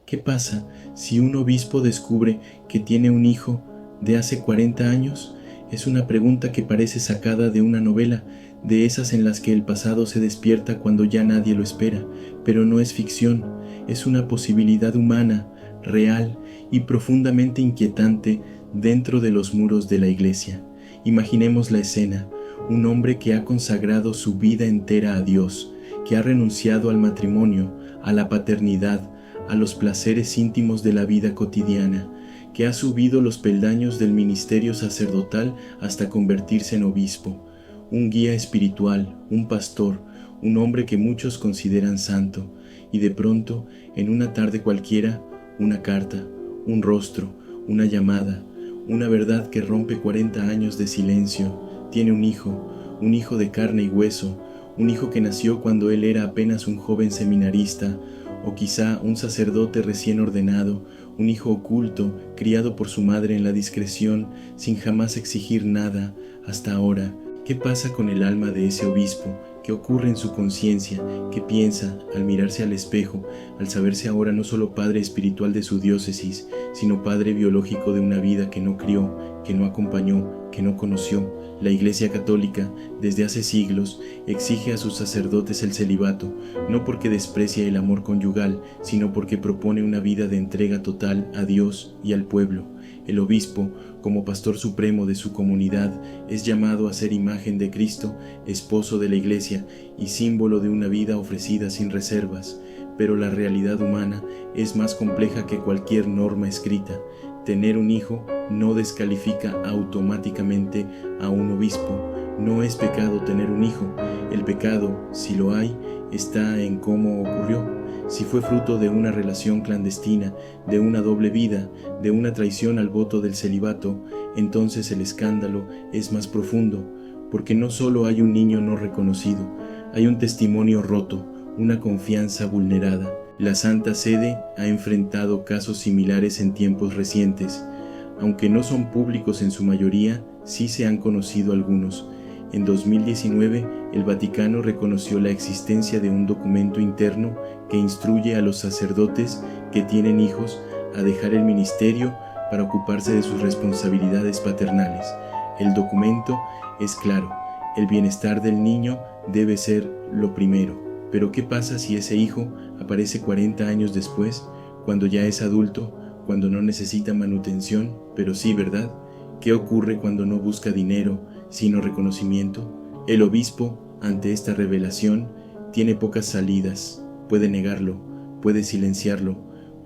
¿Qué pasa si un obispo descubre que tiene un hijo de hace 40 años? Es una pregunta que parece sacada de una novela, de esas en las que el pasado se despierta cuando ya nadie lo espera, pero no es ficción, es una posibilidad humana, real y profundamente inquietante dentro de los muros de la iglesia. Imaginemos la escena: un hombre que ha consagrado su vida entera a Dios, que ha renunciado al matrimonio, a la paternidad, a los placeres íntimos de la vida cotidiana, que ha subido los peldaños del ministerio sacerdotal hasta convertirse en obispo, un guía espiritual, un pastor, un hombre que muchos consideran santo, y de pronto, en una tarde cualquiera, una carta, un rostro, una llamada, una verdad que rompe 40 años de silencio. Tiene un hijo de carne y hueso, un hijo que nació cuando él era apenas un joven seminarista, o quizá un sacerdote recién ordenado, un hijo oculto, criado por su madre en la discreción, sin jamás exigir nada, hasta ahora. ¿Qué pasa con el alma de ese obispo? ¿Qué ocurre en su conciencia? ¿Qué piensa al mirarse al espejo, al saberse ahora no solo padre espiritual de su diócesis, sino padre biológico de una vida que no crió, que no acompañó, que no conoció? La Iglesia Católica, desde hace siglos, exige a sus sacerdotes el celibato, no porque desprecia el amor conyugal, sino porque propone una vida de entrega total a Dios y al pueblo. El obispo, como pastor supremo de su comunidad, es llamado a ser imagen de Cristo, esposo de la Iglesia y símbolo de una vida ofrecida sin reservas. Pero la realidad humana es más compleja que cualquier norma escrita. Tener un hijo no descalifica automáticamente a un obispo. No es pecado tener un hijo. El pecado, si lo hay, está en cómo ocurrió. Si fue fruto de una relación clandestina, de una doble vida, de una traición al voto del celibato, entonces el escándalo es más profundo, porque no solo hay un niño no reconocido, hay un testimonio roto, una confianza vulnerada. La Santa Sede ha enfrentado casos similares en tiempos recientes. Aunque no son públicos en su mayoría, sí se han conocido algunos. En 2019, el Vaticano reconoció la existencia de un documento interno que instruye a los sacerdotes que tienen hijos a dejar el ministerio para ocuparse de sus responsabilidades paternales. El documento es claro: el bienestar del niño debe ser lo primero. Pero ¿qué pasa si ese hijo aparece 40 años después, cuando ya es adulto, cuando no necesita manutención, pero sí, ¿verdad? ¿Qué ocurre cuando no busca dinero, sino reconocimiento? El obispo, ante esta revelación, tiene pocas salidas. Puede negarlo, puede silenciarlo,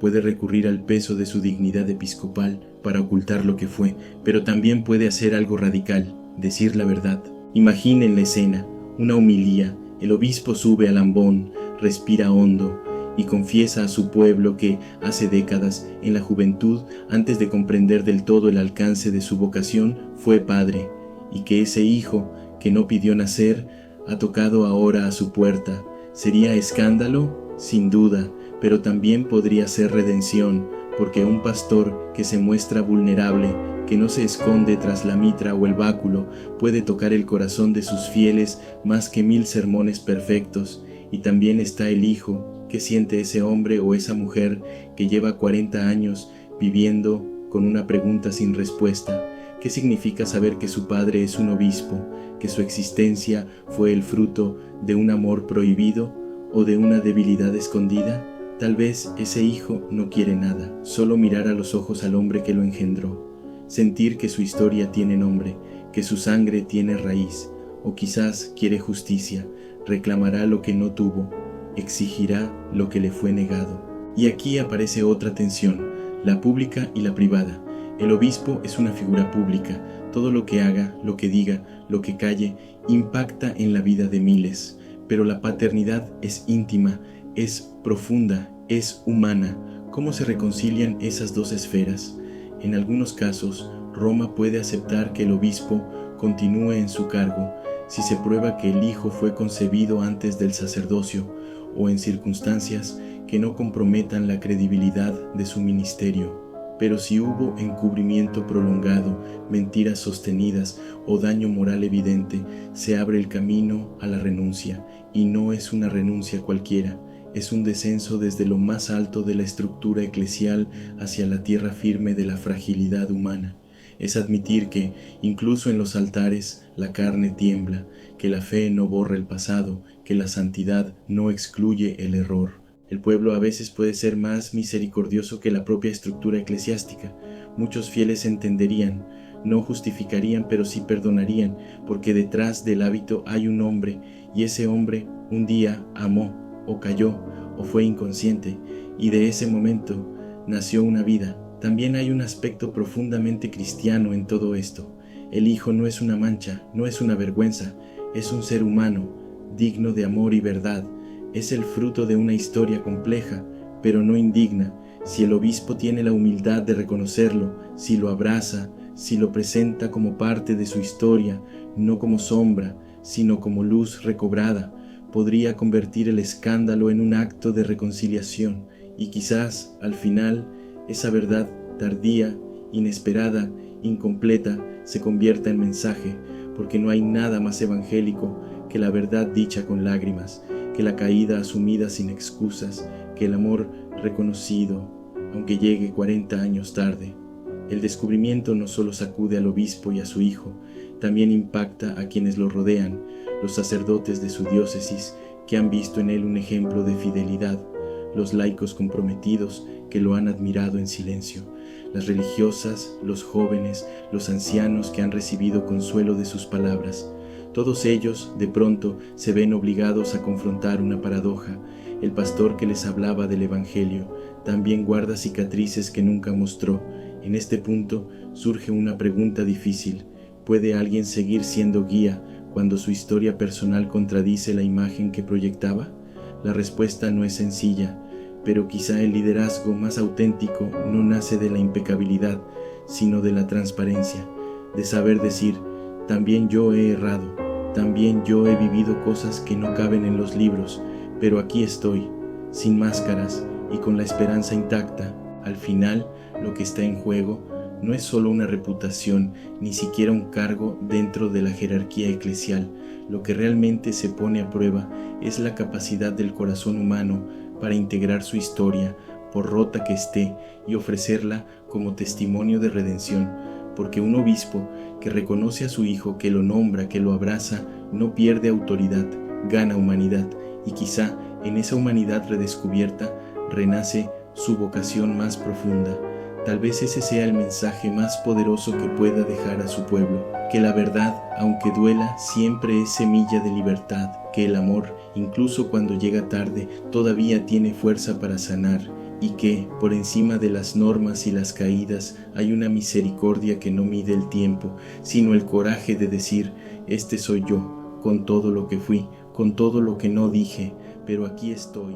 puede recurrir al peso de su dignidad episcopal para ocultar lo que fue, pero también puede hacer algo radical: decir la verdad. Imaginen la escena: una homilía. El obispo sube al ambón, respira hondo y confiesa a su pueblo que hace décadas, en la juventud, antes de comprender del todo el alcance de su vocación, fue padre, y que ese hijo que no pidió nacer ha tocado ahora a su puerta. ¿Sería escándalo? Sin duda, pero también podría ser redención, porque un pastor que se muestra vulnerable, que no se esconde tras la mitra o el báculo, puede tocar el corazón de sus fieles más que 1000 sermones perfectos. Y también está el hijo. ¿Qué siente ese hombre o esa mujer que lleva 40 años viviendo con una pregunta sin respuesta? ¿Qué significa saber que su padre es un obispo, que su existencia fue el fruto de un amor prohibido o de una debilidad escondida? Tal vez ese hijo no quiere nada, solo mirar a los ojos al hombre que lo engendró, sentir que su historia tiene nombre, que su sangre tiene raíz, o quizás quiere justicia, reclamará lo que no tuvo, exigirá lo que le fue negado. Y aquí aparece otra tensión, la pública y la privada. El obispo es una figura pública. Todo lo que haga, lo que diga, lo que calle, impacta en la vida de miles. Pero la paternidad es íntima, es profunda, es humana. ¿Cómo se reconcilian esas dos esferas? En algunos casos, Roma puede aceptar que el obispo continúe en su cargo si se prueba que el hijo fue concebido antes del sacerdocio o en circunstancias que no comprometan la credibilidad de su ministerio. Pero si hubo encubrimiento prolongado, mentiras sostenidas o daño moral evidente, se abre el camino a la renuncia, y no es una renuncia cualquiera. es un descenso desde lo más alto de la estructura eclesial hacia la tierra firme de la fragilidad humana. Es admitir que, incluso en los altares, la carne tiembla, que la fe no borra el pasado, que la santidad no excluye el error. El pueblo a veces puede ser más misericordioso que la propia estructura eclesiástica. Muchos fieles entenderían, no justificarían, pero sí perdonarían, porque detrás del hábito hay un hombre, y ese hombre un día amó, o cayó, o fue inconsciente, y de ese momento nació una vida. También hay un aspecto profundamente cristiano en todo esto. El Hijo no es una mancha, no es una vergüenza, es un ser humano, digno de amor y verdad. Es el fruto de una historia compleja, pero no indigna. Si el obispo tiene la humildad de reconocerlo, si lo abraza, si lo presenta como parte de su historia, no como sombra, sino como luz recobrada, podría convertir el escándalo en un acto de reconciliación, y quizás, al final, esa verdad tardía, inesperada, incompleta, se convierta en mensaje, porque no hay nada más evangélico que la verdad dicha con lágrimas, que la caída asumida sin excusas, que el amor reconocido, aunque llegue 40 años tarde. El descubrimiento no solo sacude al obispo y a su hijo, también impacta a quienes lo rodean, los sacerdotes de su diócesis que han visto en él un ejemplo de fidelidad, los laicos comprometidos que lo han admirado en silencio, las religiosas, los jóvenes, los ancianos que han recibido consuelo de sus palabras. Todos ellos, de pronto, se ven obligados a confrontar una paradoja. El pastor que les hablaba del Evangelio también guarda cicatrices que nunca mostró. En este punto surge una pregunta difícil. ¿Puede alguien seguir siendo guía cuando su historia personal contradice la imagen que proyectaba? La respuesta no es sencilla, pero quizá el liderazgo más auténtico no nace de la impecabilidad, sino de la transparencia, de saber decir, también yo he errado, también yo he vivido cosas que no caben en los libros, pero aquí estoy, sin máscaras y con la esperanza intacta. Al final, lo que está en juego no es solo una reputación, ni siquiera un cargo dentro de la jerarquía eclesial. Lo que realmente se pone a prueba es la capacidad del corazón humano para integrar su historia, por rota que esté, y ofrecerla como testimonio de redención, porque un obispo que reconoce a su hijo, que lo nombra, que lo abraza, no pierde autoridad, gana humanidad, y quizá en esa humanidad redescubierta renace su vocación más profunda. Tal vez ese sea el mensaje más poderoso que pueda dejar a su pueblo, que la verdad, aunque duela, siempre es semilla de libertad, que el amor, incluso cuando llega tarde, todavía tiene fuerza para sanar, y que, por encima de las normas y las caídas, hay una misericordia que no mide el tiempo, sino el coraje de decir, este soy yo, con todo lo que fui, con todo lo que no dije, pero aquí estoy.